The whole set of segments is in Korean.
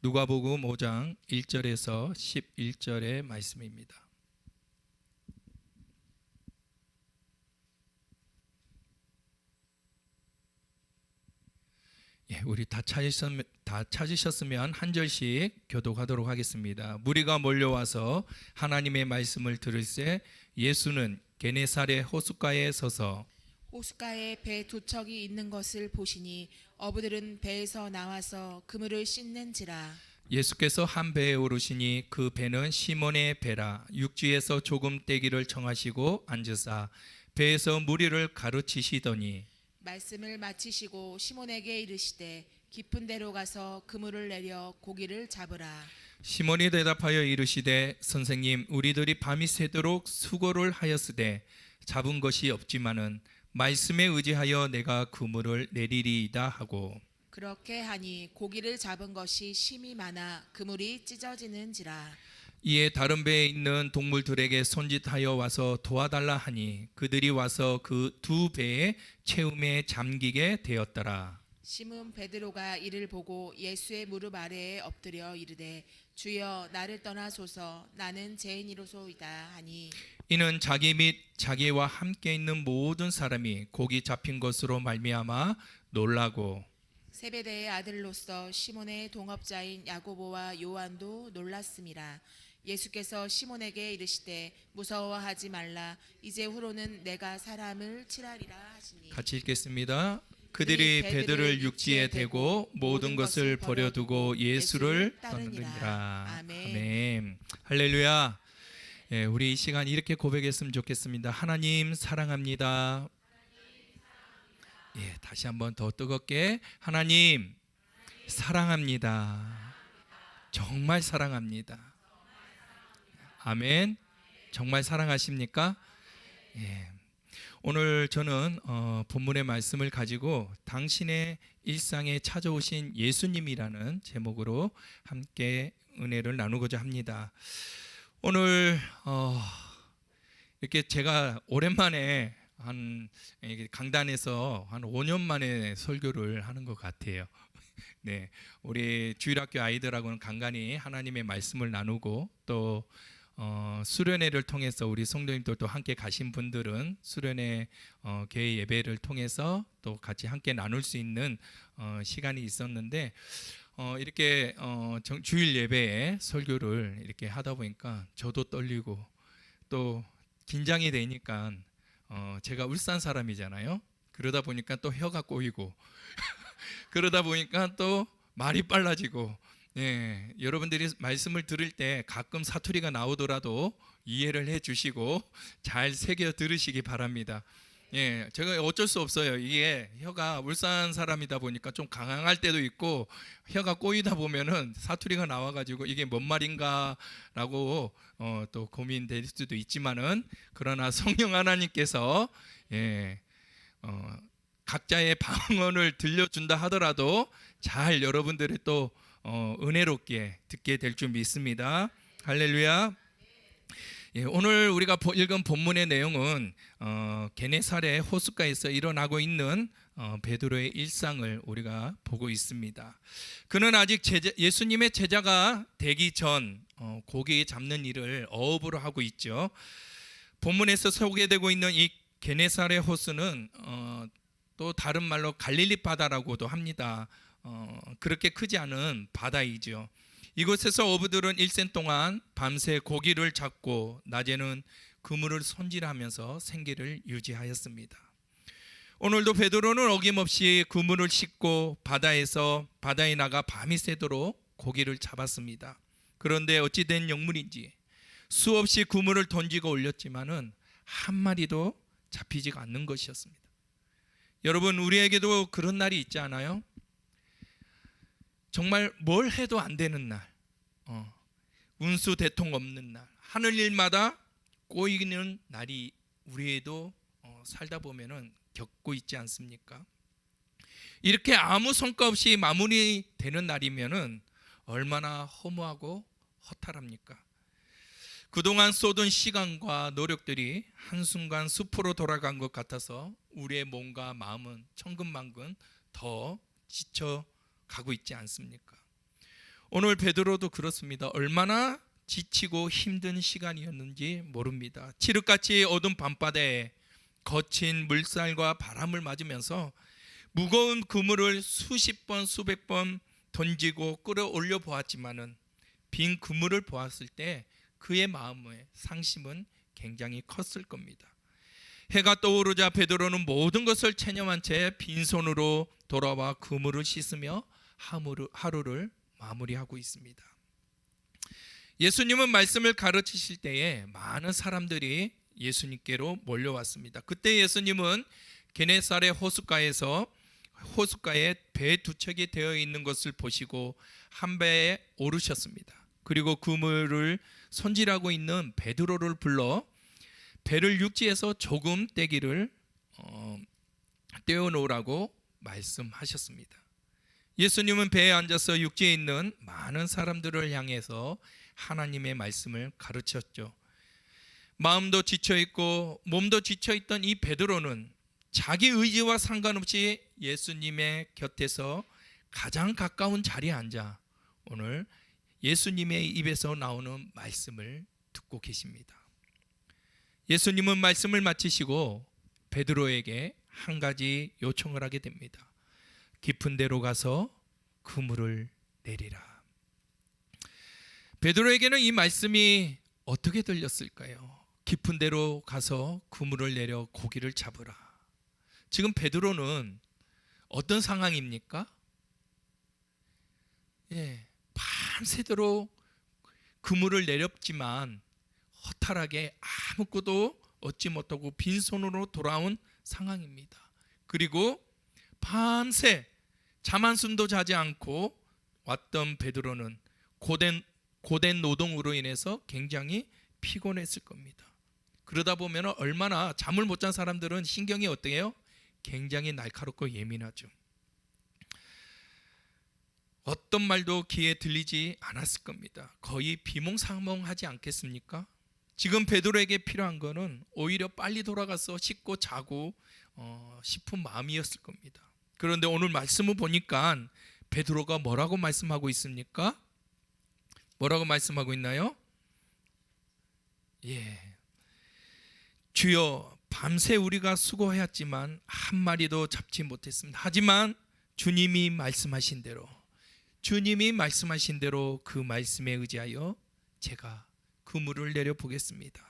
누가복음 5장 1절에서 11절의 말씀입니다. 우리 다 찾으셨으면 한 절씩 교독하도록 하겠습니다. 무리가 몰려와서 하나님의 말씀을 들을새 예수는 게네사렛 호숫가에 서서 호숫가에 배 두 척이 있는 것을 보시니 어부들은 배에서 나와서 그물을 씻는지라. 예수께서 한 배에 오르시니 그 배는 시몬의 배라. 육지에서 조금 떼기를 청하시고 앉으사 배에서 무리를 가르치시더니 말씀을 마치시고 시몬에게 이르시되 깊은 데로 가서 그물을 내려 고기를 잡으라. 시몬이 대답하여 이르시되 선생님, 우리들이 밤이 새도록 수고를 하였으되 잡은 것이 없지만은 말씀에 의지하여 내가 그물을 내리리이다 하고, 그렇게 하니 고기를 잡은 것이 심히 많아 그물이 찢어지는지라. 이에 다른 배에 있는 동물들에게 손짓하여 와서 도와달라 하니 그들이 와서 그 두 배의 채움에 잠기게 되었더라. 시몬 베드로가 이를 보고 예수의 무릎 아래에 엎드려 이르되 주여, 나를 떠나소서, 나는 죄인이로소이다 하니, 이는 자기 및 자기와 함께 있는 모든 사람이 고기 잡힌 것으로 말미암아 놀라고, 세베대의 아들로서 시몬의 동업자인 야고보와 요한도 놀랐음이라. 예수께서 시몬에게 이르시되 무서워하지 말라. 이제 후로는 내가 사람을 치라리라 하시니. 같이 읽겠습니다. 그들이 배들을 육지에 대고 모든 것을 버려두고 예수를 따르니라. 아멘. 할렐루야. 우리 이 시간 이렇게 고백했으면 좋겠습니다. 하나님 사랑합니다. 다시 한번 더 뜨겁게 하나님 사랑합니다. 정말 사랑합니다. 아멘. 정말 사랑하십니까? 오늘 저는 본문의 말씀을 가지고 당신의 일상에 찾아오신 예수님이라는 제목으로 함께 은혜를 나누고자 합니다. 오늘 이렇게 제가 오랜만에 강단에서 한 5년 만에 설교를 하는 것 같아요. 네, 우리 주일학교 아이들하고는 간간히 하나님의 말씀을 나누고 또 수련회를 통해서 우리 성도님들도 함께 가신 분들은 수련회 교회 예배를 통해서 또 같이 함께 나눌 수 있는 시간이 있었는데 이렇게 주일 예배에 설교를 이렇게 하다 보니까 저도 떨리고 또 긴장이 되니까 제가 울산 사람이잖아요. 그러다 보니까 또 혀가 꼬이고 그러다 보니까 또 말이 빨라지고, 여러분들이 말씀을 들을 때 가끔 사투리가 나오더라도 이해를 해주시고 잘 새겨 들으시기 바랍니다. 제가 어쩔 수 없어요. 이게 혀가 울산 사람이다 보니까 좀 강할 때도 있고 혀가 꼬이다 보면은 사투리가 나와가지고 이게 뭔 말인가라고 또 고민될 수도 있지만은, 그러나 성령 하나님께서 각자의 방언을 들려준다 하더라도 잘 여러분들이 또 은혜롭게 듣게 될 줄 믿습니다. 할렐루야. 오늘 우리가 읽은 본문의 내용은 게네사렛 호숫가에서 일어나고 있는 베드로의 일상을 우리가 보고 있습니다. 그는 아직 예수님의 제자가 되기 전 고기 잡는 일을 어업으로 하고 있죠. 본문에서 소개되고 있는 이 게네사렛 호수는 또 다른 말로 갈릴리 바다라고도 합니다. 그렇게 크지 않은 바다이죠. 이곳에서 어부들은 일생 동안 밤새 고기를 잡고 낮에는 그물을 손질하면서 생계를 유지하였습니다. 오늘도 베드로는 어김없이 그물을 싣고 바다에 나가 밤이 새도록 고기를 잡았습니다. 그런데 어찌된 영문인지 수없이 그물을 던지고 올렸지만은 한 마리도 잡히지가 않는 것이었습니다. 여러분, 우리에게도 그런 날이 있지 않아요? 정말 뭘 해도 안 되는 날, 운수 대통 없는 날, 하늘 일마다 꼬이는 날이 우리에도 살다 보면은 겪고 있지 않습니까? 이렇게 아무 성과 없이 마무리되는 날이면은 얼마나 허무하고 허탈합니까? 그동안 쏟은 시간과 노력들이 한순간 숲으로 돌아간 것 같아서 우리의 몸과 마음은 천근만근 더 지쳐가고 있지 않습니까? 오늘 베드로도 그렇습니다. 얼마나 지치고 힘든 시간이었는지 모릅니다. 칠흑같이 어두운 밤바다에 거친 물살과 바람을 맞으면서 무거운 그물을 수십 번 수백 번 던지고 끌어올려 보았지만은 빈 그물을 보았을 때 그의 마음의 상심은 굉장히 컸을 겁니다. 해가 떠오르자 베드로는 모든 것을 체념한 채 빈손으로 돌아와 그물을 씻으며 하루를 마무리하고 있습니다. 예수님은 말씀을 가르치실 때에 많은 사람들이 예수님께로 몰려왔습니다. 그때 예수님은 게네사렛 호숫가에 배 두 척이 되어 있는 것을 보시고 한 배에 오르셨습니다. 그리고 그물을 손질하고 있는 베드로를 불러 배를 육지에서 조금 떼기를 떼어놓으라고 말씀하셨습니다. 예수님은 배에 앉아서 육지에 있는 많은 사람들을 향해서 하나님의 말씀을 가르쳤죠. 마음도 지쳐있고 몸도 지쳐있던 이 베드로는 자기 의지와 상관없이 예수님의 곁에서 가장 가까운 자리에 앉아 오늘 예수님의 입에서 나오는 말씀을 듣고 계십니다. 예수님은 말씀을 마치시고 베드로에게 한 가지 요청을 하게 됩니다. 깊은 데로 가서 그물을 내리라. 베드로에게는 이 말씀이 어떻게 들렸을까요? 깊은 데로 가서 그물을 내려 고기를 잡으라. 지금 베드로는 어떤 상황입니까? 밤새도록 그물을 내렸지만 허탈하게 아무것도 얻지 못하고 빈손으로 돌아온 상황입니다. 그리고 밤새 잠 한숨도 자지 않고 왔던 베드로는 고된 노동으로 인해서 굉장히 피곤했을 겁니다. 그러다 보면 얼마나 잠을 못 잔 사람들은 신경이 어때요? 굉장히 날카롭고 예민하죠. 어떤 말도 귀에 들리지 않았을 겁니다. 거의 비몽사몽하지 않겠습니까? 지금 베드로에게 필요한 거는 오히려 빨리 돌아가서 씻고 자고 싶은 마음이었을 겁니다. 그런데 오늘 말씀을 보니까 베드로가 뭐라고 말씀하고 있습니까? 뭐라고 말씀하고 있나요? 주여, 밤새 우리가 수고하였지만 한 마리도 잡지 못했습니다. 하지만 주님이 말씀하신 대로 그 말씀에 의지하여 제가 그물을 내려보겠습니다.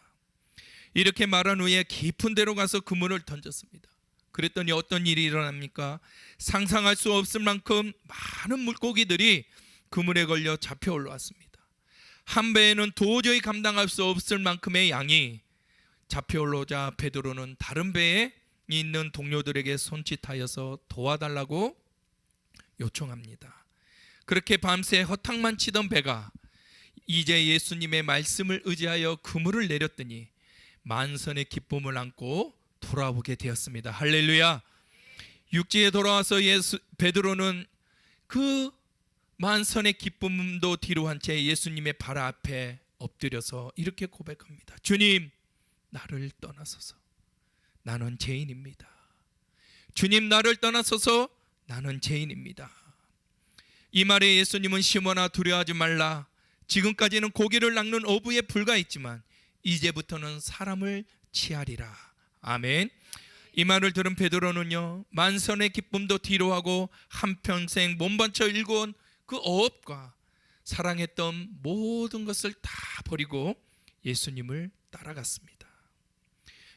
이렇게 말한 후에 깊은 데로 가서 그물을 던졌습니다. 그랬더니 어떤 일이 일어납니까? 상상할 수 없을 만큼 많은 물고기들이 그물에 걸려 잡혀 올라왔습니다. 한 배에는 도저히 감당할 수 없을 만큼의 양이 잡혀 올라오자 베드로는 다른 배에 있는 동료들에게 손짓하여서 도와달라고 요청합니다. 그렇게 밤새 허탕만 치던 배가 이제 예수님의 말씀을 의지하여 그물을 내렸더니 만선의 기쁨을 안고 돌아오게 되었습니다. 할렐루야. 육지에 돌아와서 베드로는 그 만선의 기쁨도 뒤로 한 채 예수님의 발 앞에 엎드려서 이렇게 고백합니다. 주님, 나를 떠나소서. 나는 죄인입니다. 주님, 나를 떠나소서. 나는 죄인입니다. 이 말에 예수님은 시몬아, 두려워하지 말라. 지금까지는 고기를 낚는 어부에 불과했지만 이제부터는 사람을 취하리라. 아멘. 이 말을 들은 베드로는요, 만선의 기쁨도 뒤로하고 한평생 몸바쳐 일궈온 그 어업과 사랑했던 모든 것을 다 버리고 예수님을 따라갔습니다.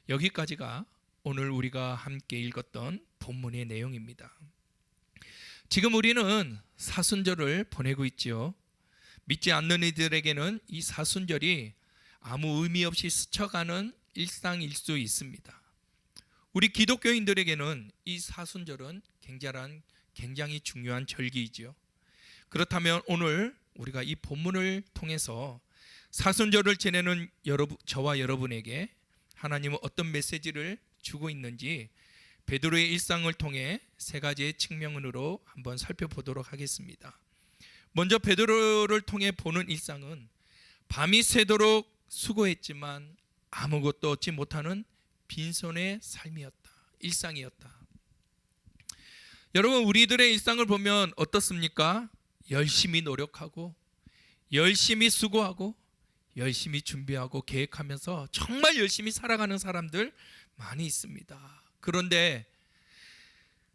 여기까지가 오늘 우리가 함께 읽었던 본문의 내용입니다. 지금 우리는 사순절을 보내고 있지요. 믿지 않는 이들에게는 이 사순절이 아무 의미 없이 스쳐가는 일상일 수 있습니다. 우리 기독교인들에게는 이 사순절은 굉장히 중요한 절기이지요. 그렇다면 오늘 우리가 이 본문을 통해서 사순절을 지내는 저와 여러분에게 하나님은 어떤 메시지를 주고 있는지 베드로의 일상을 통해 세 가지의 측면으로 한번 살펴보도록 하겠습니다. 먼저 베드로를 통해 보는 일상은 밤이 새도록 수고했지만 아무것도 얻지 못하는 빈손의 삶이었다. 일상이었다. 여러분, 우리들의 일상을 보면 어떻습니까? 열심히 노력하고 열심히 수고하고 열심히 준비하고 계획하면서 정말 열심히 살아가는 사람들 많이 있습니다. 그런데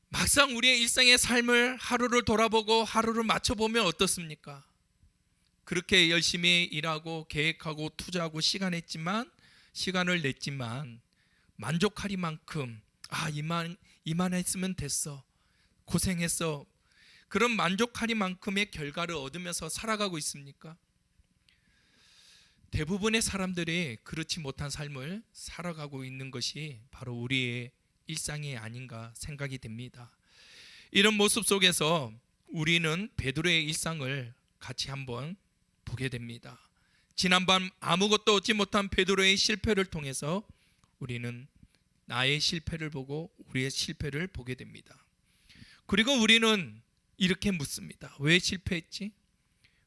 막상 우리의 일상의 삶을 하루를 돌아보고 하루를 맞춰보면 어떻습니까? 그렇게 열심히 일하고 계획하고 투자하고 시간을 냈지만 만족하리만큼 이만했으면 됐어, 고생했어, 그런 만족하리만큼의 결과를 얻으면서 살아가고 있습니까? 대부분의 사람들이 그렇지 못한 삶을 살아가고 있는 것이 바로 우리의 일상이 아닌가 생각이 됩니다. 이런 모습 속에서 우리는 베드로의 일상을 같이 한번 보게 됩니다. 지난밤 아무것도 얻지 못한 베드로의 실패를 통해서 우리는 나의 실패를 보고 우리의 실패를 보게 됩니다. 그리고 우리는 이렇게 묻습니다. 왜 실패했지?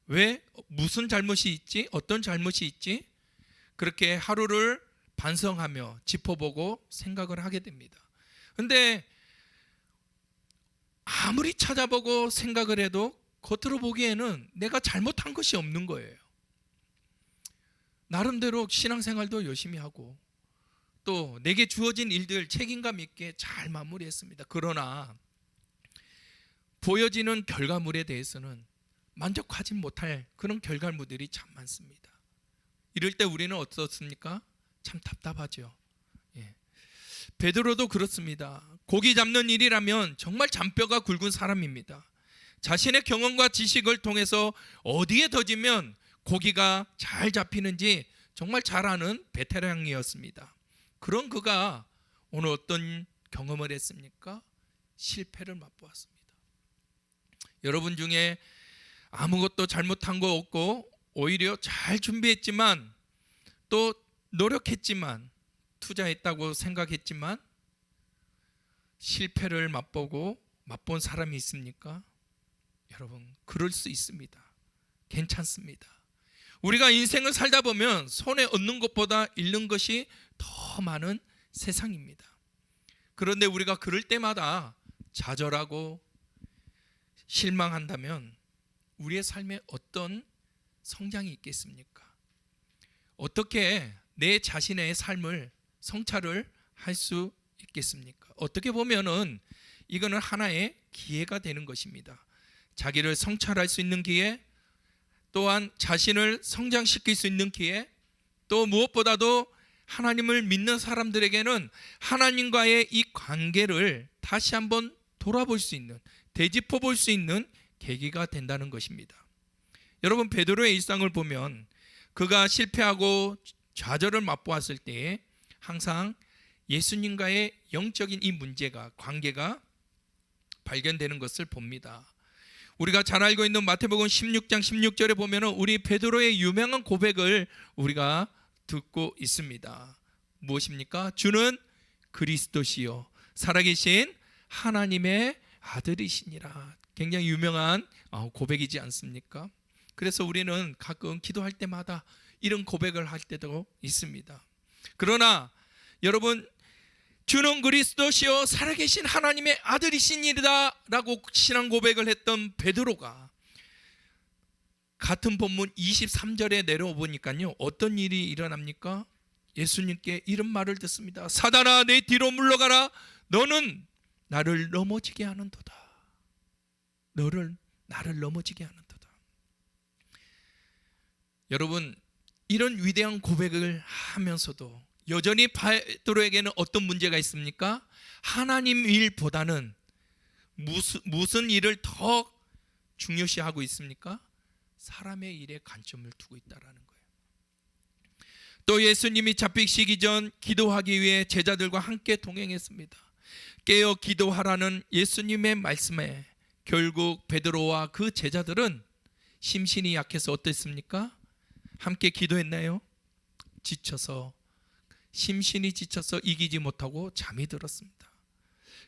왜? 무슨 잘못이 있지? 어떤 잘못이 있지? 그렇게 하루를 반성하며 짚어보고 생각을 하게 됩니다. 근데 아무리 찾아보고 생각을 해도 겉으로 보기에는 내가 잘못한 것이 없는 거예요. 나름대로 신앙생활도 열심히 하고 또 내게 주어진 일들 책임감 있게 잘 마무리했습니다. 그러나 보여지는 결과물에 대해서는 만족하지 못할 그런 결과물들이 참 많습니다. 이럴 때 우리는 어떻습니까? 참 답답하죠. 베드로도 그렇습니다. 고기 잡는 일이라면 정말 잔뼈가 굵은 사람입니다. 자신의 경험과 지식을 통해서 어디에 던지면 고기가 잘 잡히는지 정말 잘 아는 베테랑이었습니다. 그런 그가 오늘 어떤 경험을 했습니까? 실패를 맛보았습니다. 여러분 중에 아무것도 잘못한 거 없고 오히려 잘 준비했지만 또 노력했지만 투자했다고 생각했지만 실패를 맛본 사람이 있습니까? 여러분, 그럴 수 있습니다. 괜찮습니다. 우리가 인생을 살다 보면 손에 얻는 것보다 잃는 것이 더 많은 세상입니다. 그런데 우리가 그럴 때마다 좌절하고 실망한다면 우리의 삶에 어떤 성장이 있겠습니까? 어떻게 내 자신의 삶을 성찰을 할 수 있겠습니까? 어떻게 보면은 이거는 하나의 기회가 되는 것입니다. 자기를 성찰할 수 있는 기회, 또한 자신을 성장시킬 수 있는 기회, 또 무엇보다도 하나님을 믿는 사람들에게는 하나님과의 이 관계를 다시 한번 돌아볼 수 있는, 되짚어 볼 수 있는 계기가 된다는 것입니다. 여러분, 베드로의 일상을 보면 그가 실패하고 좌절을 맛보았을 때 항상 예수님과의 영적인 이 문제가, 관계가 발견되는 것을 봅니다. 우리가 잘 알고 있는 마태복음 16장 16절에 보면은 우리 베드로의 유명한 고백을 우리가 듣고 있습니다. 무엇입니까? 주는 그리스도시요 살아계신 하나님의 아들이시니라. 굉장히 유명한 고백이지 않습니까? 그래서 우리는 가끔 기도할 때마다 이런 고백을 할 때도 있습니다. 그러나 여러분, 주는 그리스도시요 살아계신 하나님의 아들이시니라 라고 신앙 고백을 했던 베드로가 같은 본문 23절에 내려오니까요, 어떤 일이 일어납니까? 예수님께 이런 말을 듣습니다. 사단아, 내 뒤로 물러가라. 너는 나를 넘어지게 하는도다. 나를 넘어지게 하는도다. 여러분, 이런 위대한 고백을 하면서도 여전히 베드로에게는 어떤 문제가 있습니까? 하나님 일보다는 무슨 일을 더 중요시하고 있습니까? 사람의 일에 관점을 두고 있다라는 거예요. 또 예수님이 잡히시기 전 기도하기 위해 제자들과 함께 동행했습니다. 깨어 기도하라는 예수님의 말씀에 결국 베드로와 그 제자들은 심신이 약해서 어땠습니까? 함께 기도했나요? 심신이 지쳐서 이기지 못하고 잠이 들었습니다.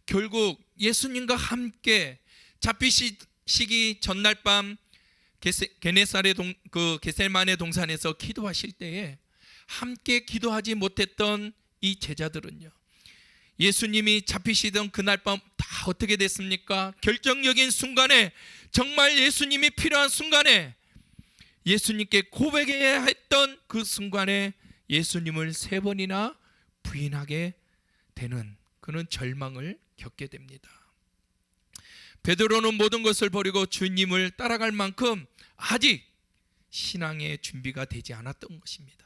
결국 예수님과 함께 잡히시기 전날 밤 게세마네 동산에서 기도하실 때에 함께 기도하지 못했던 이 제자들은요, 예수님이 잡히시던 그날 밤 다 어떻게 됐습니까? 결정적인 순간에 정말 예수님이 필요한 순간에 예수님께 고백해야 했던 그 순간에 예수님을 3번이나 부인하게 되는 그런 절망을 겪게 됩니다. 베드로는 모든 것을 버리고 주님을 따라갈 만큼 아직 신앙의 준비가 되지 않았던 것입니다.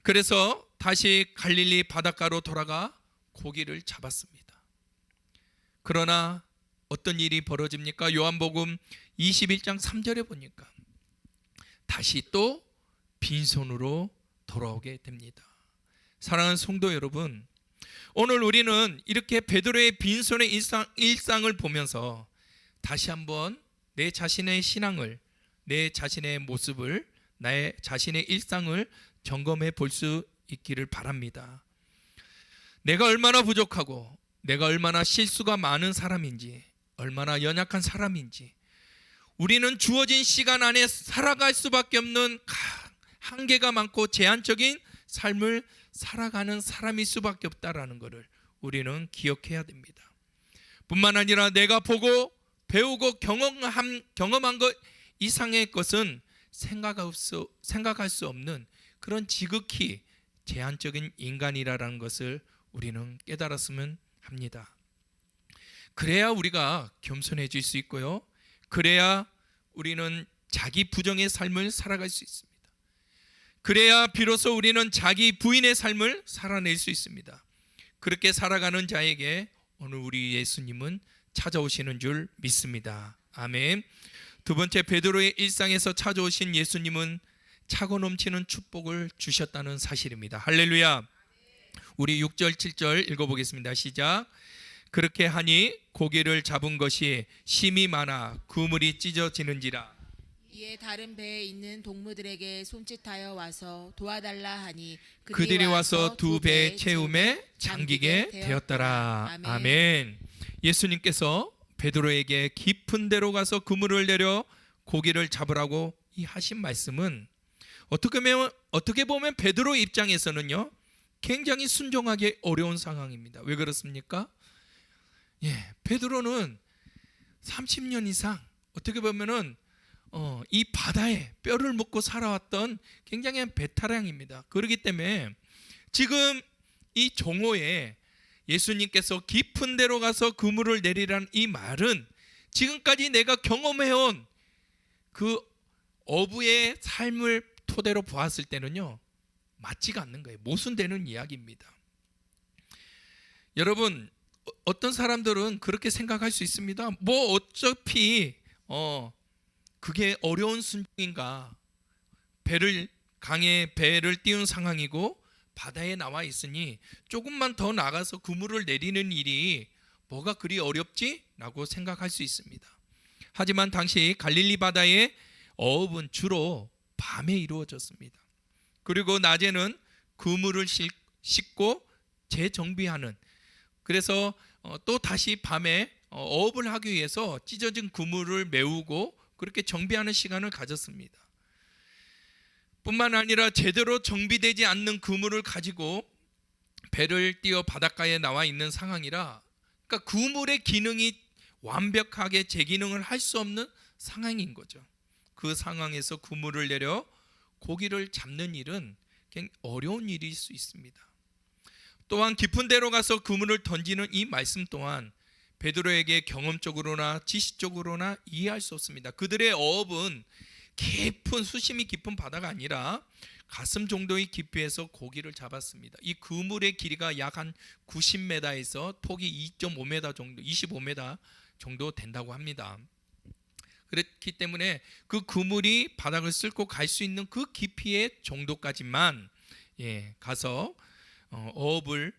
그래서 다시 갈릴리 바닷가로 돌아가 고기를 잡았습니다. 그러나 어떤 일이 벌어집니까? 요한복음 21장 3절에 보니까 다시 또 빈손으로 돌아오게 됩니다. 사랑하는 성도 여러분, 오늘 우리는 이렇게 베드로의 빈손의 일상을 보면서 다시 한번 내 자신의 신앙을, 내 자신의 모습을, 나의 자신의 일상을 점검해 볼 수 있기를 바랍니다. 내가 얼마나 부족하고 내가 얼마나 실수가 많은 사람인지, 얼마나 연약한 사람인지, 우리는 주어진 시간 안에 살아갈 수밖에 없는 한계가 많고 제한적인 삶을 살아가는 사람일 수밖에 없다라는 것을 우리는 기억해야 됩니다. 뿐만 아니라 내가 보고 배우고 경험한 것 이상의 것은 생각할 수 없는 그런 지극히 제한적인 인간이라는 것을 우리는 깨달았으면 합니다. 그래야 우리가 겸손해질 수 있고요, 그래야 우리는 자기 부정의 삶을 살아갈 수 있습니다. 그래야 비로소 우리는 자기 부인의 삶을 살아낼 수 있습니다. 그렇게 살아가는 자에게 오늘 우리 예수님은 찾아오시는 줄 믿습니다. 아멘. 두 번째, 베드로의 일상에서 찾아오신 예수님은 차고 넘치는 축복을 주셨다는 사실입니다. 할렐루야. 우리 6절 7절 읽어보겠습니다. 시작. 그렇게 하니 고기를 잡은 것이 심이 많아 그물이 찢어지는지라. 이에 다른 배에 있는 동무들에게 손짓하여 와서 도와달라 하니 그들이 와서 2배 채움에 잠기게 되었더라. 아멘. 예수님께서 베드로에게 깊은 데로 가서 그물을 내려 고기를 잡으라고 이 하신 말씀은 어떻게 보면 베드로 입장에서는요, 굉장히 순종하기 어려운 상황입니다. 왜 그렇습니까? 베드로는 30년 이상 어떻게 보면은 이 바다에 뼈를 묻고 살아왔던 굉장히 베테랑입니다. 그렇기 때문에 지금 이 종호에 예수님께서 깊은 데로 가서 그물을 내리라는 이 말은 지금까지 내가 경험해온 그 어부의 삶을 토대로 보았을 때는요, 맞지가 않는 거예요. 모순되는 이야기입니다. 여러분, 어떤 사람들은 그렇게 생각할 수 있습니다. 뭐 어차피 그게 어려운 순종인가, 강에 배를 띄운 상황이고 바다에 나와 있으니 조금만 더 나가서 그물을 내리는 일이 뭐가 그리 어렵지? 라고 생각할 수 있습니다. 하지만 당시 갈릴리 바다의 어업은 주로 밤에 이루어졌습니다. 그리고 낮에는 그물을 싣고 재정비하는, 그래서 또 다시 밤에 어업을 하기 위해서 찢어진 그물을 메우고 그렇게 정비하는 시간을 가졌습니다. 뿐만 아니라 제대로 정비되지 않는 그물을 가지고 배를 띄어 바닷가에 나와 있는 상황이라, 그러니까 그물의 기능이 완벽하게 재기능을 할 수 없는 상황인 거죠. 그 상황에서 그물을 내려 고기를 잡는 일은 굉장히 어려운 일일 수 있습니다. 또한 깊은 데로 가서 그물을 던지는 이 말씀 또한 베드로에게 경험적으로나 지식적으로나 이해할 수 없습니다. 그들의 어업은 깊은, 수심이 깊은 바다가 아니라 가슴 정도의 깊이에서 고기를 잡았습니다. 이 그물의 길이가 약 한 90m에서 폭이 2.5m 정도, 25m 정도 된다고 합니다. 그렇기 때문에 그 그물이 바닥을 쓸고 갈 수 있는 그 깊이의 정도까지만 가서 어업을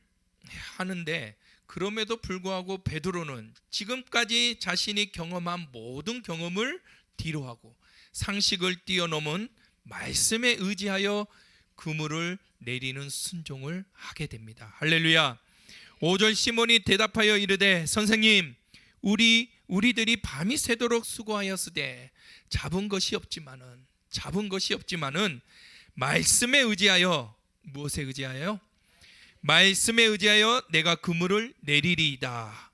하는데, 그럼에도 불구하고 베드로는 지금까지 자신이 경험한 모든 경험을 뒤로하고 상식을 뛰어넘은 말씀에 의지하여 그물을 내리는 순종을 하게 됩니다. 할렐루야. 5절 시몬이 대답하여 이르되 선생님, 우리들이 밤이 새도록 수고하였으되 잡은 것이 없지만은 말씀에 의지하여, 무엇에 의지하여? 말씀에 의지하여 내가 그물을 내리리이다.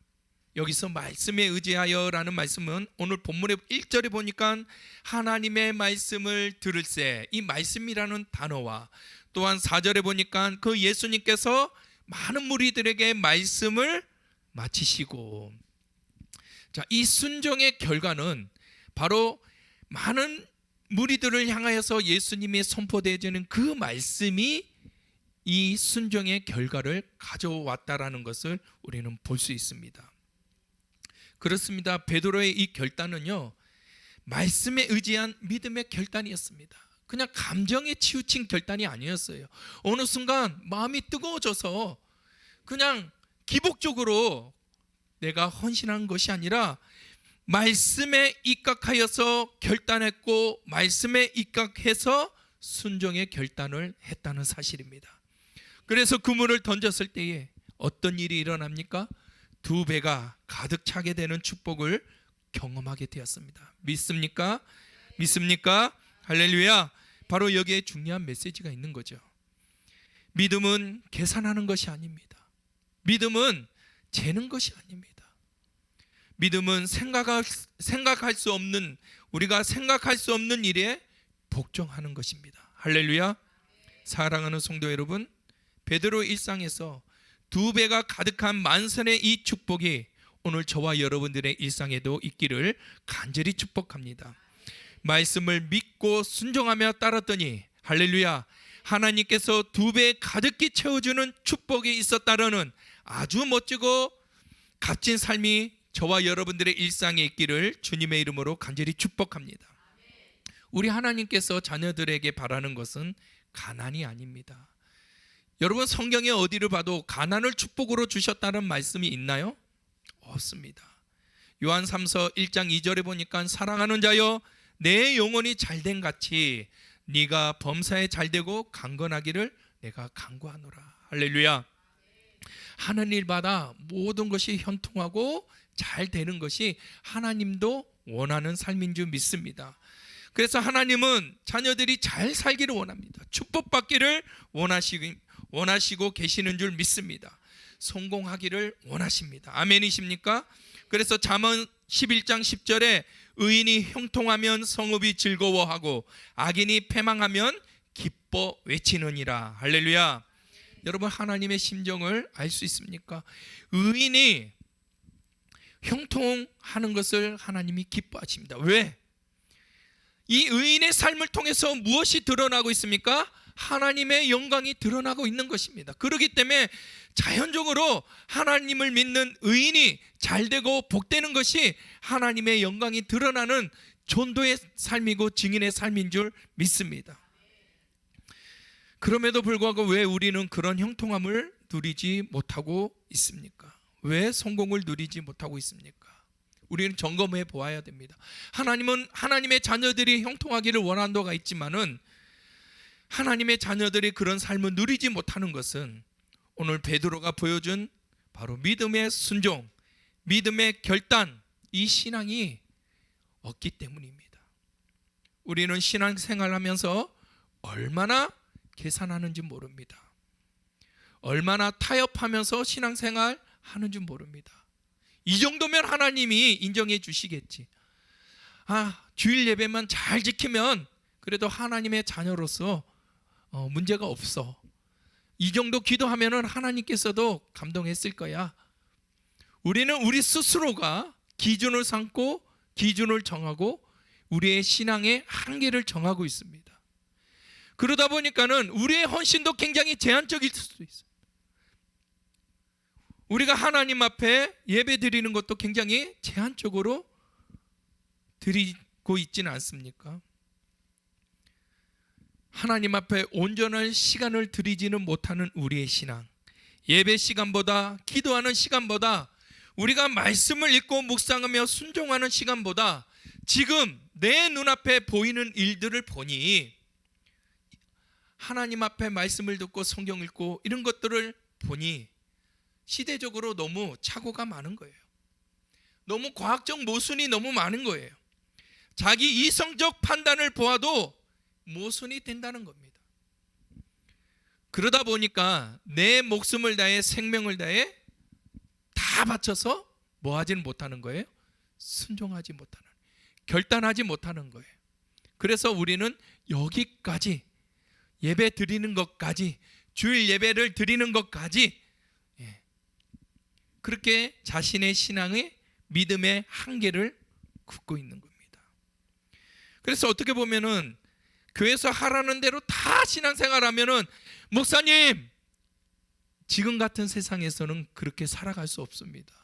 여기서 말씀에 의지하여라는 말씀은 오늘 본문의 1절에 보니까 하나님의 말씀을 들을세, 이 말씀이라는 단어와 또한 4절에 보니까 그 예수님께서 많은 무리들에게 말씀을 마치시고, 자, 이 순종의 결과는 바로 많은 무리들을 향하여서 예수님이 선포되어지는 그 말씀이 이 순종의 결과를 가져왔다라는 것을 우리는 볼 수 있습니다. 그렇습니다. 베드로의 이 결단은요, 말씀에 의지한 믿음의 결단이었습니다. 그냥 감정에 치우친 결단이 아니었어요. 어느 순간 마음이 뜨거워져서 그냥 기복적으로 내가 헌신한 것이 아니라 말씀에 입각하여서 결단했고, 말씀에 입각해서 순종의 결단을 했다는 사실입니다. 그래서 그물을 던졌을 때에 어떤 일이 일어납니까? 2배가 가득 차게 되는 축복을 경험하게 되었습니다. 믿습니까? 믿습니까? 할렐루야. 바로 여기에 중요한 메시지가 있는 거죠. 믿음은 계산하는 것이 아닙니다. 믿음은 재는 것이 아닙니다. 믿음은 생각할 수 없는, 우리가 생각할 수 없는 일에 복종하는 것입니다. 할렐루야. 사랑하는 성도 여러분, 베드로 일상에서 2배가 가득한 만선의 이 축복이 오늘 저와 여러분들의 일상에도 있기를 간절히 축복합니다. 말씀을 믿고 순종하며 따랐더니 할렐루야, 하나님께서 2배 가득히 채워주는 축복이 있었다라는 아주 멋지고 값진 삶이 저와 여러분들의 일상에 있기를 주님의 이름으로 간절히 축복합니다. 우리 하나님께서 자녀들에게 바라는 것은 가난이 아닙니다. 여러분, 성경에 어디를 봐도 가난을 축복으로 주셨다는 말씀이 있나요? 없습니다. 요한 3서 1장 2절에 보니까 사랑하는 자여, 내 영혼이 잘된 같이 네가 범사에 잘되고 강건하기를 내가 간구하노라. 할렐루야. 하는 일마다 모든 것이 현통하고 잘 되는 것이 하나님도 원하는 삶인 줄 믿습니다. 그래서 하나님은 자녀들이 잘 살기를 원합니다. 축복받기를 원하시고 계시는 줄 믿습니다. 성공하기를 원하십니다. 아멘이십니까? 그래서 잠언 11장 10절에 의인이 형통하면 성읍이 즐거워하고 악인이 패망하면 기뻐 외치느니라. 할렐루야. 여러분, 하나님의 심정을 알 수 있습니까? 의인이 형통하는 것을 하나님이 기뻐하십니다. 왜? 이 의인의 삶을 통해서 무엇이 드러나고 있습니까? 하나님의 영광이 드러나고 있는 것입니다. 그렇기 때문에 자연적으로 하나님을 믿는 의인이 잘되고 복되는 것이 하나님의 영광이 드러나는 전도의 삶이고 증인의 삶인 줄 믿습니다. 그럼에도 불구하고 왜 우리는 그런 형통함을 누리지 못하고 있습니까? 왜 성공을 누리지 못하고 있습니까? 우리는 점검해 보아야 됩니다. 하나님은 하나님의 자녀들이 형통하기를 원하는 도가 있지만은 하나님의 자녀들이 그런 삶을 누리지 못하는 것은 오늘 베드로가 보여준 바로 믿음의 순종, 믿음의 결단, 이 신앙이 없기 때문입니다. 우리는 신앙생활하면서 얼마나 계산하는지 모릅니다. 얼마나 타협하면서 신앙생활 하는지 모릅니다. 이 정도면 하나님이 인정해 주시겠지. 주일 예배만 잘 지키면 그래도 하나님의 자녀로서 문제가 없어. 이 정도 기도하면은 하나님께서도 감동했을 거야. 우리는 우리 스스로가 기준을 삼고 기준을 정하고 우리의 신앙의 한계를 정하고 있습니다. 그러다 보니까는 우리의 헌신도 굉장히 제한적일 수도 있어요. 우리가 하나님 앞에 예배 드리는 것도 굉장히 제한적으로 드리고 있지는 않습니까? 하나님 앞에 온전한 시간을 드리지는 못하는 우리의 신앙, 예배 시간보다, 기도하는 시간보다, 우리가 말씀을 읽고 묵상하며 순종하는 시간보다 지금 내 눈앞에 보이는 일들을 보니, 하나님 앞에 말씀을 듣고 성경 읽고 이런 것들을 보니 시대적으로 너무 착오가 많은 거예요. 너무 과학적 모순이 너무 많은 거예요. 자기 이성적 판단을 보아도 모순이 된다는 겁니다. 그러다 보니까 내 목숨을 다해 생명을 다해 다 바쳐서 뭐 하지는 못하는 거예요? 순종하지 못하는, 결단하지 못하는 거예요. 그래서 우리는 여기까지 예배 드리는 것까지, 주일 예배를 드리는 것까지 그렇게 자신의 신앙의 믿음의 한계를 긋고 있는 겁니다. 그래서 어떻게 보면은 교회에서 하라는 대로 다 신앙생활하면은 목사님, 지금 같은 세상에서는 그렇게 살아갈 수 없습니다.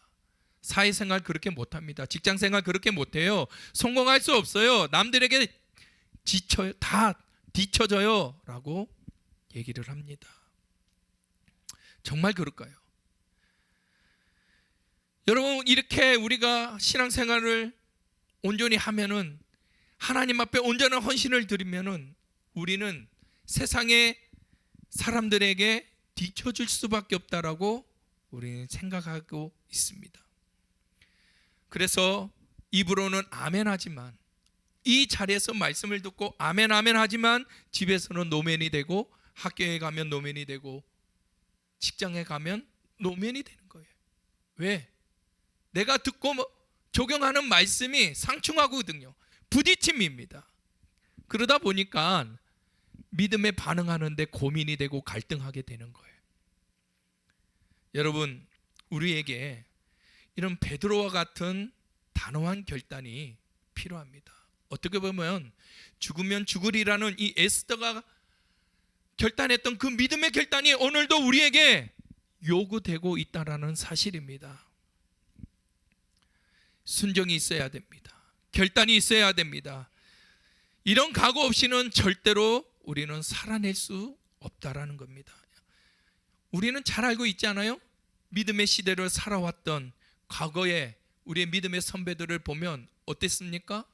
사회생활 그렇게 못합니다. 직장생활 그렇게 못해요. 성공할 수 없어요. 남들에게 지쳐요. 다 뒤처져요 라고 얘기를 합니다. 정말 그럴까요? 여러분, 이렇게 우리가 신앙생활을 온전히 하면은, 하나님 앞에 온전한 헌신을 드리면은 우리는 세상의 사람들에게 뒤처질 수밖에 없다라고 우리는 생각하고 있습니다. 그래서 입으로는 아멘 하지만, 이 자리에서 말씀을 듣고 아멘 아멘 하지만 집에서는 노멘이 되고, 학교에 가면 노멘이 되고, 직장에 가면 노멘이 되는 거예요. 왜? 내가 듣고 적용하는 말씀이 상충하거든요. 부딪힘입니다. 그러다 보니까 믿음에 반응하는데 고민이 되고 갈등하게 되는 거예요. 여러분, 우리에게 이런 베드로와 같은 단호한 결단이 필요합니다. 어떻게 보면 죽으면 죽으리라는 이 에스더가 결단했던 그 믿음의 결단이 오늘도 우리에게 요구되고 있다라는 사실입니다. 순종이 있어야 됩니다. 결단이 있어야 됩니다. 이런 각오 없이는 절대로 우리는 살아낼 수 없다라는 겁니다. 우리는 잘 알고 있지 않아요? 믿음의 시대를 살아왔던 과거의 우리의 믿음의 선배들을 보면 어땠습니까?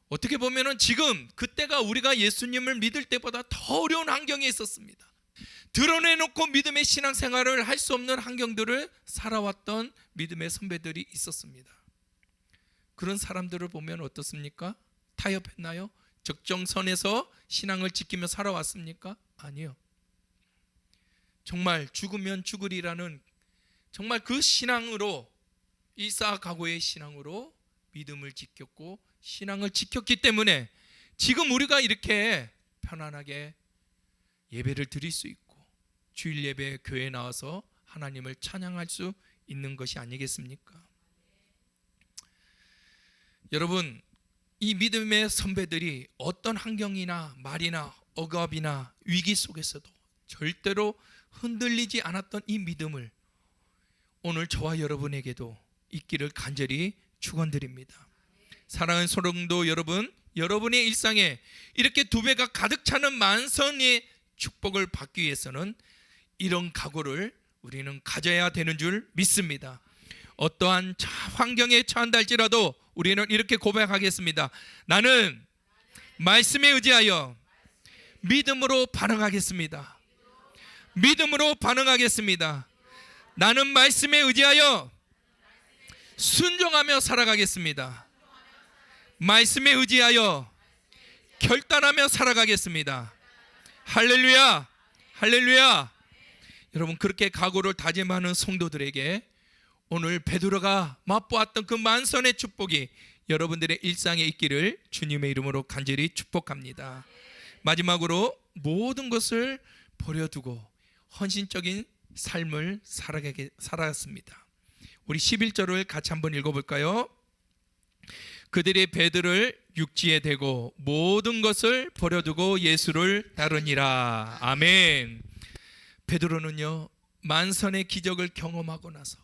어떻게 보면은 지금 그때가 우리가 예수님을 믿을 때보다 더 어려운 환경에 있었습니다. 드러내놓고 믿음의 신앙생활을 할 수 없는 환경들을 살아왔던 믿음의 선배들이 있었습니다. 그런 사람들을 보면 어떻습니까? 타협했나요? 적정선에서 신앙을 지키며 살아왔습니까? 아니요. 정말 죽으면 죽으리라는 정말 그 신앙으로, 이사각고의 신앙으로 믿음을 지켰고 신앙을 지켰기 때문에 지금 우리가 이렇게 편안하게 예배를 드릴 수 있고 주일 예배 교회에 나와서 하나님을 찬양할 수 있는 것이 아니겠습니까? 여러분, 이 믿음의 선배들이 어떤 환경이나 말이나 억압이나 위기 속에서도 절대로 흔들리지 않았던 이 믿음을 오늘 저와 여러분에게도 있기를 간절히 축원드립니다. 사랑하는 소령도 여러분, 여러분의 일상에 이렇게 두 배가 가득 차는 만선의 축복을 받기 위해서는 이런 각오를 우리는 가져야 되는 줄 믿습니다. 어떠한 환경에 처한다 할지라도 우리는 이렇게 고백하겠습니다. 나는 말씀에 의지하여 믿음으로 반응하겠습니다. 믿음으로 반응하겠습니다. 나는 말씀에 의지하여 순종하며 살아가겠습니다. 말씀에 의지하여 결단하며 살아가겠습니다. 할렐루야, 할렐루야. 여러분, 그렇게 각오를 다짐하는 성도들에게 오늘 베드로가 맛보았던 그 만선의 축복이 여러분들의 일상에 있기를 주님의 이름으로 간절히 축복합니다. 마지막으로 모든 것을 버려두고 헌신적인 삶을 살았습니다. 우리 11절을 같이 한번 읽어볼까요? 그들이 베드로를 육지에 대고 모든 것을 버려두고 예수를 따르니라. 아멘. 베드로는요, 만선의 기적을 경험하고 나서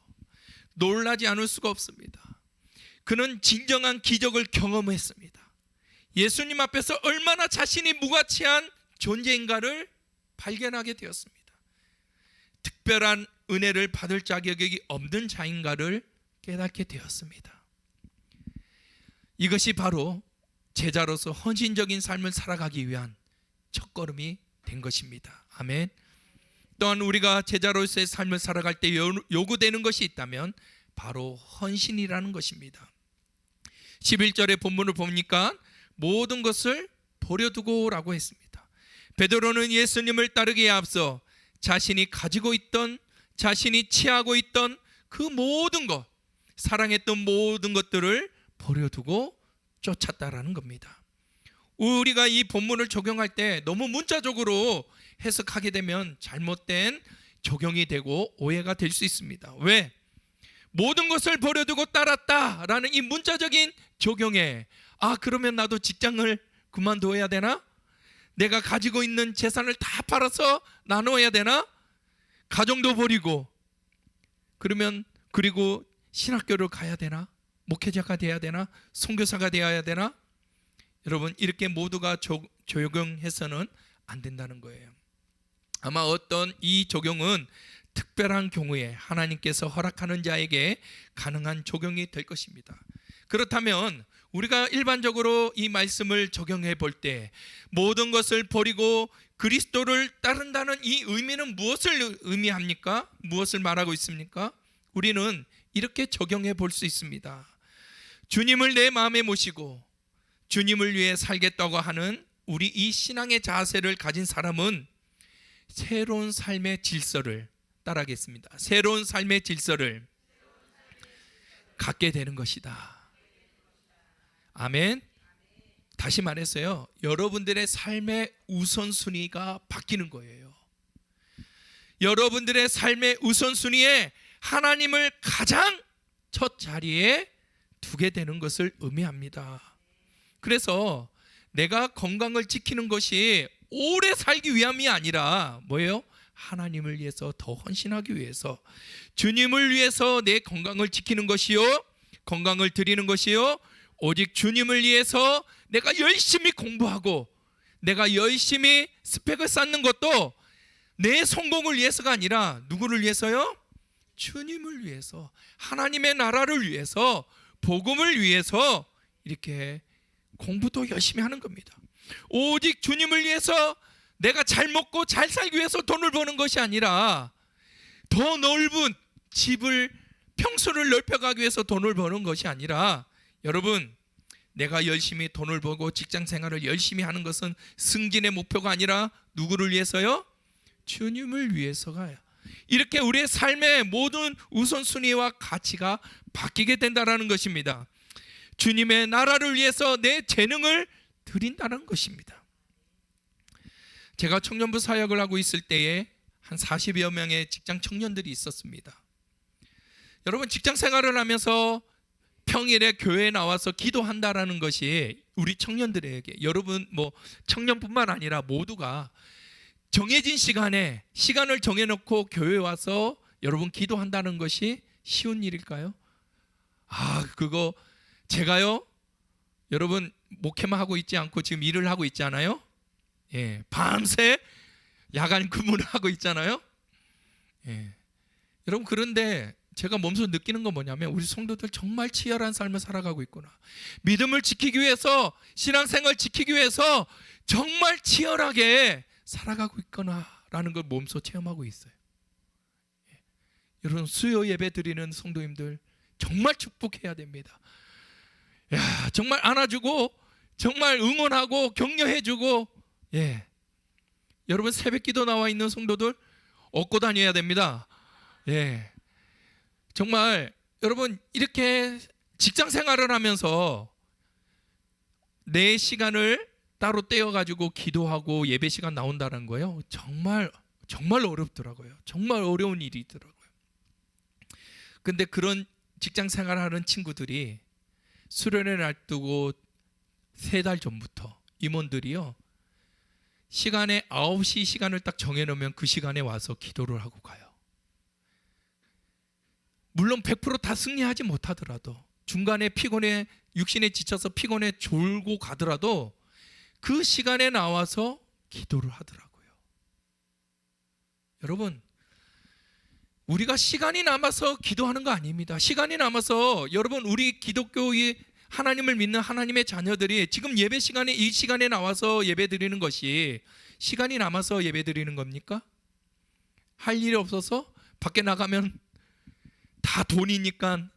놀라지 않을 수가 없습니다. 그는 진정한 기적을 경험했습니다. 예수님 앞에서 얼마나 자신이 무가치한 존재인가를 발견하게 되었습니다. 특별한 은혜를 받을 자격이 없는 자인가를 깨닫게 되었습니다. 이것이 바로 제자로서 헌신적인 삶을 살아가기 위한 첫걸음이 된 것입니다. 아멘. 또한 우리가 제자로서의 삶을 살아갈 때 요구되는 것이 있다면 바로 헌신이라는 것입니다. 11절의 본문을 보니까 모든 것을 버려두고 라고 했습니다. 베드로는 예수님을 따르기에 앞서 자신이 가지고 있던, 자신이 취하고 있던 그 모든 것, 사랑했던 모든 것들을 버려두고 쫓았다라는 겁니다. 우리가 이 본문을 적용할 때 너무 문자적으로 해석하게 되면 잘못된 적용이 되고 오해가 될 수 있습니다. 왜? 모든 것을 버려두고 따랐다라는 이 문자적인 적용에 그러면 나도 직장을 그만둬야 되나? 내가 가지고 있는 재산을 다 팔아서 나눠야 되나? 가정도 버리고 그리고 신학교를 가야 되나? 목회자가 돼야 되나? 선교사가 되어야 되나? 여러분, 이렇게 모두가 적용해서는 안 된다는 거예요. 아마 어떤 이 적용은 특별한 경우에 하나님께서 허락하는 자에게 가능한 적용이 될 것입니다. 그렇다면 우리가 일반적으로 이 말씀을 적용해 볼 때 모든 것을 버리고 그리스도를 따른다는 이 의미는 무엇을 의미합니까? 무엇을 말하고 있습니까? 우리는 이렇게 적용해 볼 수 있습니다. 주님을 내 마음에 모시고 주님을 위해 살겠다고 하는 우리 이 신앙의 자세를 가진 사람은 새로운 삶의 질서를 따라하겠습니다. 새로운 삶의 질서를 갖게 되는 것이다. 아멘. 다시 말해서요, 여러분들의 삶의 우선순위가 바뀌는 거예요. 여러분들의 삶의 우선순위에 하나님을 가장 첫 자리에 두게 되는 것을 의미합니다. 그래서 내가 건강을 지키는 것이 오래 살기 위함이 아니라 뭐예요? 하나님을 위해서 더 헌신하기 위해서, 주님을 위해서 내 건강을 지키는 것이요, 건강을 드리는 것이요, 오직 주님을 위해서 내가 열심히 공부하고 내가 열심히 스펙을 쌓는 것도 내 성공을 위해서가 아니라 누구를 위해서요? 주님을 위해서, 하나님의 나라를 위해서, 복음을 위해서 이렇게 공부도 열심히 하는 겁니다. 오직 주님을 위해서 내가 잘 먹고 잘 살기 위해서 돈을 버는 것이 아니라 더 넓은 집을, 평수를 넓혀가기 위해서 돈을 버는 것이 아니라, 여러분, 내가 열심히 돈을 벌고 직장 생활을 열심히 하는 것은 승진의 목표가 아니라 누구를 위해서요? 주님을 위해서가, 이렇게 우리의 삶의 모든 우선순위와 가치가 바뀌게 된다는 것입니다. 주님의 나라를 위해서 내 재능을 드린다는 것입니다. 제가 청년부 사역을 하고 있을 때에 한 40여 명의 직장 청년들이 있었습니다. 여러분, 직장 생활을 하면서 평일에 교회에 나와서 기도한다라는 것이 우리 청년들에게, 여러분 청년뿐만 아니라 모두가 정해진 시간에 시간을 정해놓고 교회에 와서 여러분 기도한다는 것이 쉬운 일일까요? 그거 제가요, 여러분 목회만 하고 있지 않고 지금 일을 하고 있잖아요. 밤새 야간 근무를 하고 있잖아요. 여러분, 그런데 제가 몸소 느끼는 건 뭐냐면 우리 성도들 정말 치열한 삶을 살아가고 있구나. 믿음을 지키기 위해서, 신앙생활 지키기 위해서 정말 치열하게 살아가고 있구나라는 걸 몸소 체험하고 있어요. 여러분, 수요 예배 드리는 성도님들 정말 축복해야 됩니다. 정말 안아주고 정말 응원하고 격려해주고, 여러분 새벽 기도 나와 있는 성도들 얻고 다녀야 됩니다. 정말 여러분, 이렇게 직장 생활을 하면서 내 시간을 따로 떼어가지고 기도하고 예배 시간 나온다는 거예요. 정말 어렵더라고요. 정말 어려운 일이더라고요. 근데 그런 직장 생활하는 친구들이 수련회 날 두고 3달 전부터 임원들이요, 시간에 9시 시간을 딱 정해놓으면 그 시간에 와서 기도를 하고 가요. 물론 100% 다 승리하지 못하더라도, 중간에 피곤해, 육신에 지쳐서 피곤해 졸고 가더라도 그 시간에 나와서 기도를 하더라고요. 여러분, 우리가 시간이 남아서 기도하는 거 아닙니다. 시간이 남아서, 여러분, 우리 기독교의 하나님을 믿는 하나님의 자녀들이 지금 예배 시간에, 이 시간에 나와서 예배 드리는 것이 시간이 남아서 예배 드리는 겁니까? 할 일이 없어서 밖에 나가면 다 돈이니까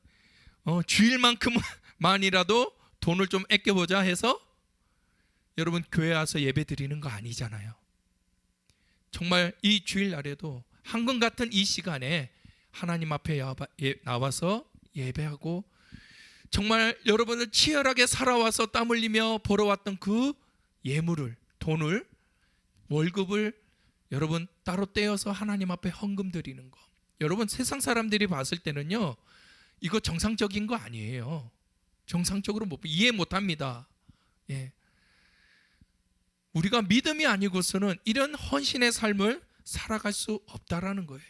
주일만큼만이라도 돈을 좀 아껴보자 해서 여러분 교회 와서 예배 드리는 거 아니잖아요. 정말 이 주일날에도 한금 같은 이 시간에 하나님 앞에 나와서 예배하고 정말 여러분들 치열하게 살아와서 땀 흘리며 벌어왔던 그 예물을, 돈을, 월급을 여러분 따로 떼어서 하나님 앞에 헌금 드리는 거. 여러분 세상 사람들이 봤을 때는요, 이거 정상적인 거 아니에요. 정상적으로 이해 못합니다. 예. 우리가 믿음이 아니고서는 이런 헌신의 삶을 살아갈 수 없다라는 거예요.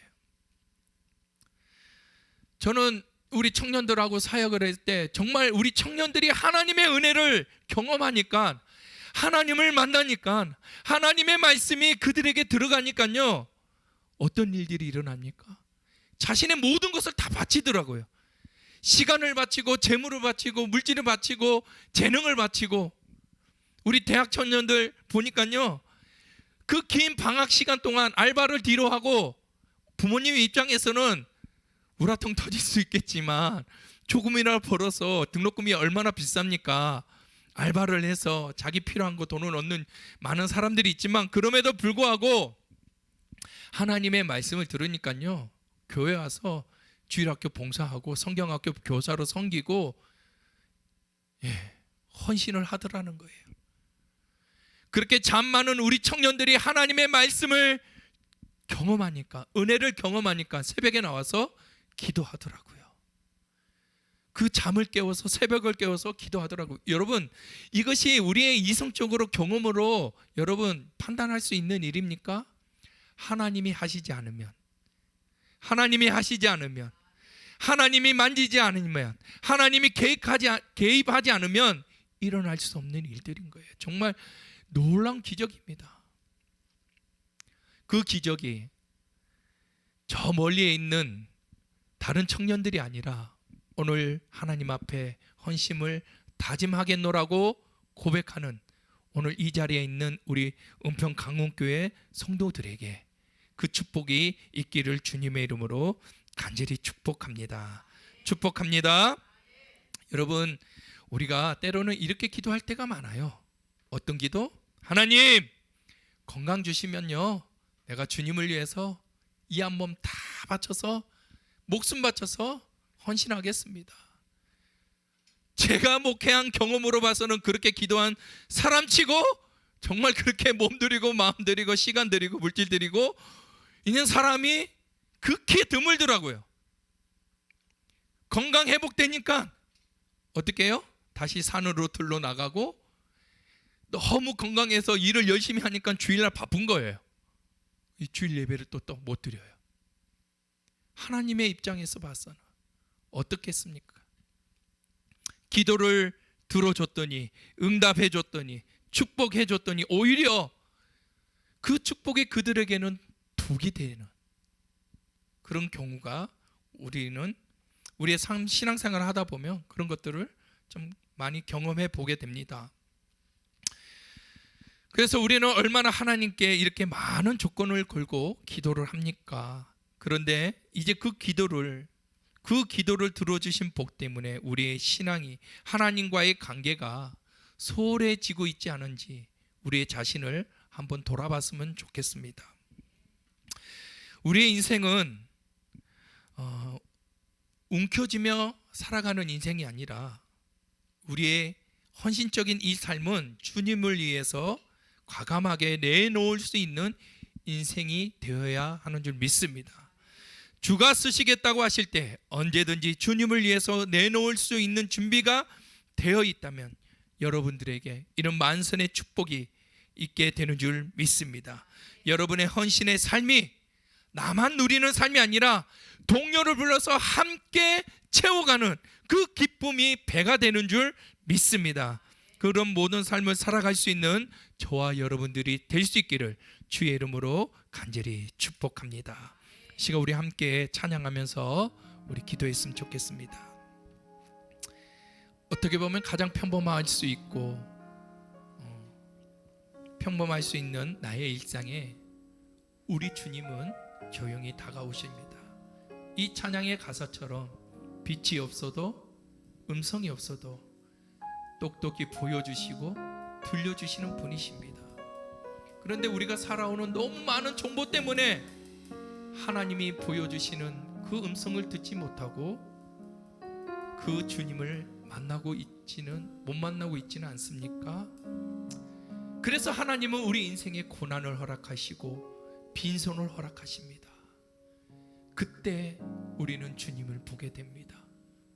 저는 우리 청년들하고 사역을 할 때 정말 우리 청년들이 하나님의 은혜를 경험하니까, 하나님을 만나니까, 하나님의 말씀이 그들에게 들어가니까요, 어떤 일들이 일어납니까? 자신의 모든 것을 다 바치더라고요. 시간을 바치고 재물을 바치고 물질을 바치고 재능을 바치고. 우리 대학 청년들 보니까요, 그 긴 방학 시간 동안 알바를 뒤로 하고, 부모님 입장에서는 우라통 터질 수 있겠지만 조금이라도 벌어서, 등록금이 얼마나 비쌉니까? 알바를 해서 자기 필요한 거 돈을 얻는 많은 사람들이 있지만, 그럼에도 불구하고 하나님의 말씀을 들으니까요, 교회 와서 주일학교 봉사하고 성경학교 교사로 섬기고, 헌신을 하더라는 거예요. 그렇게 잠 많은 우리 청년들이 하나님의 말씀을 경험하니까, 은혜를 경험하니까 새벽에 나와서 기도하더라고요. 그 잠을 깨워서, 새벽을 깨워서 기도하더라고요. 여러분, 이것이 우리의 이성적으로 경험으로 여러분 판단할 수 있는 일입니까? 하나님이 하시지 않으면, 하나님이 하시지 않으면, 하나님이 만지지 않으면, 하나님이 개입하지 않으면 일어날 수 없는 일들인 거예요. 정말 놀라운 기적입니다. 그 기적이 저 멀리에 있는 다른 청년들이 아니라 오늘 하나님 앞에 헌심을 다짐하겠노라고 고백하는 오늘 이 자리에 있는 우리 은평 강원교회 성도들에게 그 축복이 있기를 주님의 이름으로 간절히 축복합니다. 축복합니다. 여러분, 우리가 때로는 이렇게 기도할 때가 많아요. 어떤 기도? 하나님, 건강 주시면요, 내가 주님을 위해서 이 한 몸 다 바쳐서, 목숨 바쳐서 헌신하겠습니다. 제가 목회한 경험으로 봐서는 그렇게 기도한 사람치고 정말 그렇게 몸 들이고 마음 들이고 시간 들이고 물질 들이고 있는 사람이 극히 드물더라고요. 건강 회복되니까 어떻게 해요? 다시 산으로 들러 나가고, 너무 건강해서 일을 열심히 하니까 주일날 바쁜 거예요. 이 주일 예배를 또 못 드려요. 하나님의 입장에서 봐서는 어떻겠습니까? 기도를 들어줬더니, 응답해줬더니, 축복해줬더니 오히려 그 축복이 그들에게는 독이 되는 그런 경우가, 우리는 우리의 신앙생활을 하다 보면 그런 것들을 좀 많이 경험해 보게 됩니다. 그래서 우리는 얼마나 하나님께 이렇게 많은 조건을 걸고 기도를 합니까? 그런데 이제 그 기도를 들어주신 복 때문에 우리의 신앙이, 하나님과의 관계가 소홀해지고 있지 않은지 우리의 자신을 한번 돌아봤으면 좋겠습니다. 우리의 인생은 움켜쥐며 살아가는 인생이 아니라, 우리의 헌신적인 이 삶은 주님을 위해서 과감하게 내놓을 수 있는 인생이 되어야 하는 줄 믿습니다. 주가 쓰시겠다고 하실 때 언제든지 주님을 위해서 내놓을 수 있는 준비가 되어 있다면 여러분들에게 이런 만선의 축복이 있게 되는 줄 믿습니다. 여러분의 헌신의 삶이 나만 누리는 삶이 아니라 동료를 불러서 함께 채워가는 그 기쁨이 배가 되는 줄 믿습니다. 그런 모든 삶을 살아갈 수 있는 저와 여러분들이 될 수 있기를 주의 이름으로 간절히 축복합니다. 시간 우리 함께 찬양하면서 우리 기도했으면 좋겠습니다. 어떻게 보면 가장 평범할 수 있고 평범할 수 있는 나의 일상에 우리 주님은 조용히 다가오십니다. 이 찬양의 가사처럼 빛이 없어도, 음성이 없어도 똑똑히 보여주시고 들려주시는 분이십니다. 그런데 우리가 살아오는 너무 많은 정보 때문에 하나님이 보여주시는 그 음성을 듣지 못하고 그 주님을 못 만나고 있지는 않습니까? 그래서 하나님은 우리 인생에 고난을 허락하시고 빈손을 허락하십니다. 그때 우리는 주님을 보게 됩니다.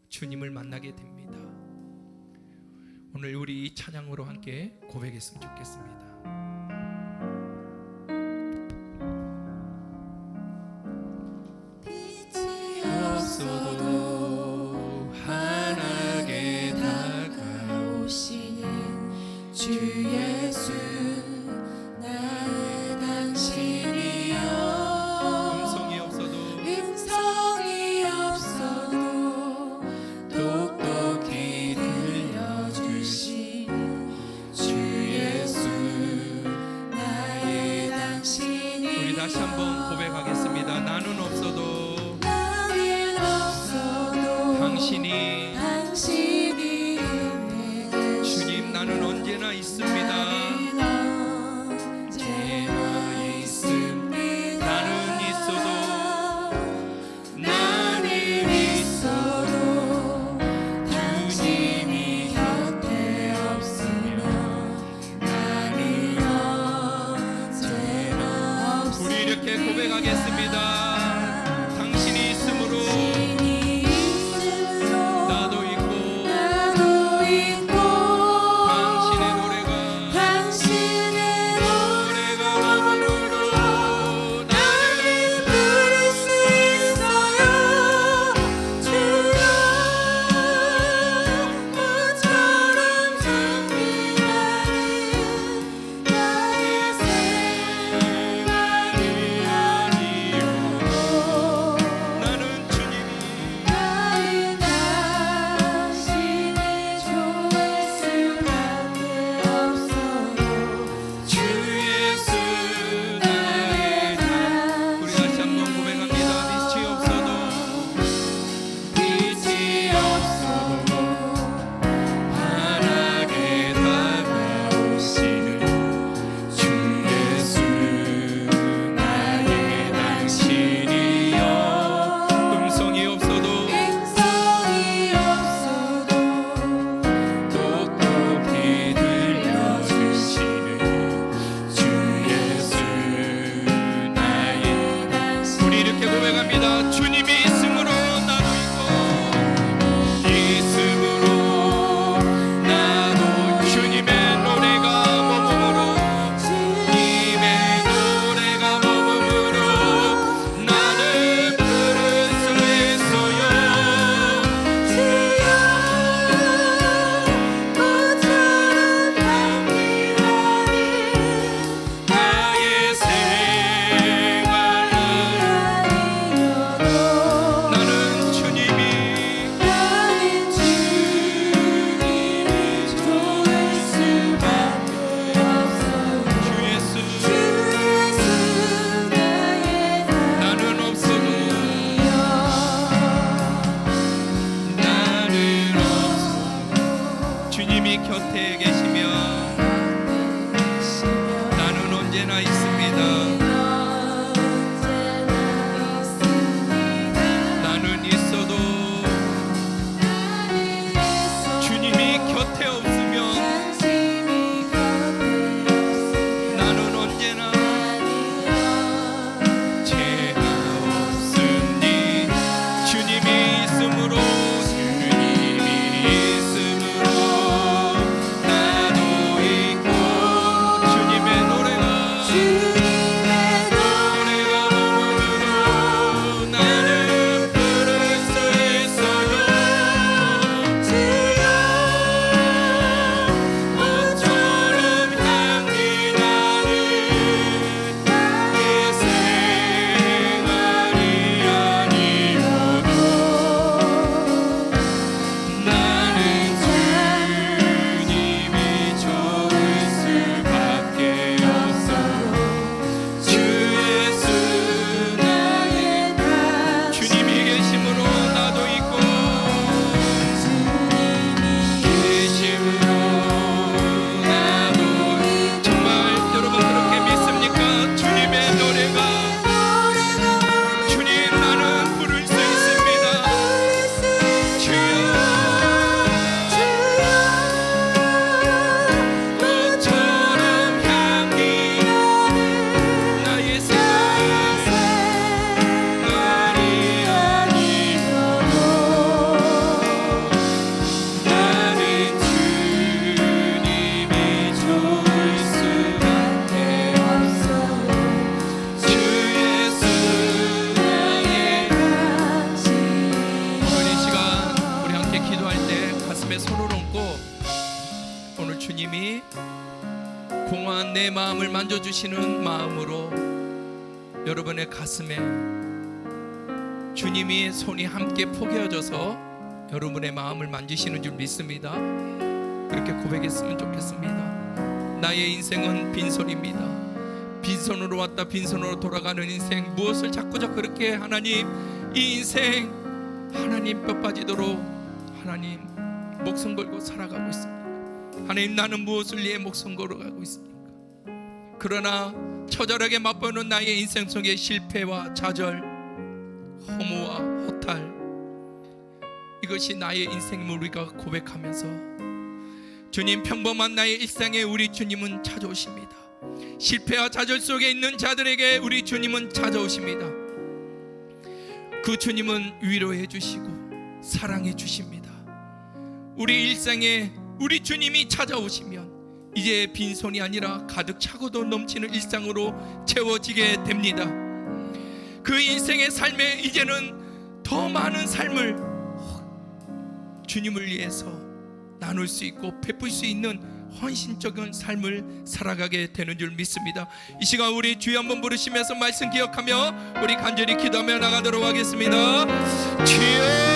주님을 만나게 됩니다. 오늘 우리 이 찬양으로 함께 고백했으면 좋겠습니다. 없어도 환하게 다가오시는 주 예수 나의 당신이여 음성이 없어도 똑똑히 들려주신 주 예수 나의 당신이여 우리 다시 한번 고백하겠습니다. 나는 없어도 당신이 내게 주님 나는 언제나 있습니다. 나는 있어도 주님이 곁에 없으면 나는 언제나 없으니 우리 이렇게 고백하겠습니다. 당신이 있으므로 나도 있고 당신의 노래가 오늘도 나를 부를 수 있어요 주여 모처럼 정리하는 나의 생활이 아니요 공허한 내 마음을 만져주시는 마음으로 여러분의 가슴에 주님이 손이 함께 포개어져서 여러분의 마음을 만지시는 줄 믿습니다. 그렇게 고백했으면 좋겠습니다. 나의 인생은 빈손입니다. 빈손으로 왔다 빈손으로 돌아가는 인생, 무엇을 자꾸자꾸 그렇게 하나님, 이 인생 하나님 뼈 빠지도록 하나님 목숨 걸고 살아가고 있습니다. 하나님, 나는 무엇을 위해 목숨 걸어가고 있습니까? 그러나 처절하게 맛보는 나의 인생 속에 실패와 좌절, 허무와 허탈, 이것이 나의 인생임을 우리가 고백하면서 주님, 평범한 나의 일상에 우리 주님은 찾아오십니다. 실패와 좌절 속에 있는 자들에게 우리 주님은 찾아오십니다. 그 주님은 위로해 주시고 사랑해 주십니다. 우리 일상에 우리 주님이 찾아오시면 이제 빈손이 아니라 가득 차고도 넘치는 일상으로 채워지게 됩니다. 그 인생의 삶에 이제는 더 많은 삶을 주님을 위해서 나눌 수 있고 베풀 수 있는 헌신적인 삶을 살아가게 되는 줄 믿습니다. 이 시간 우리 주여 한번 부르시면서 말씀 기억하며 우리 간절히 기도하며 나가도록 하겠습니다. 주여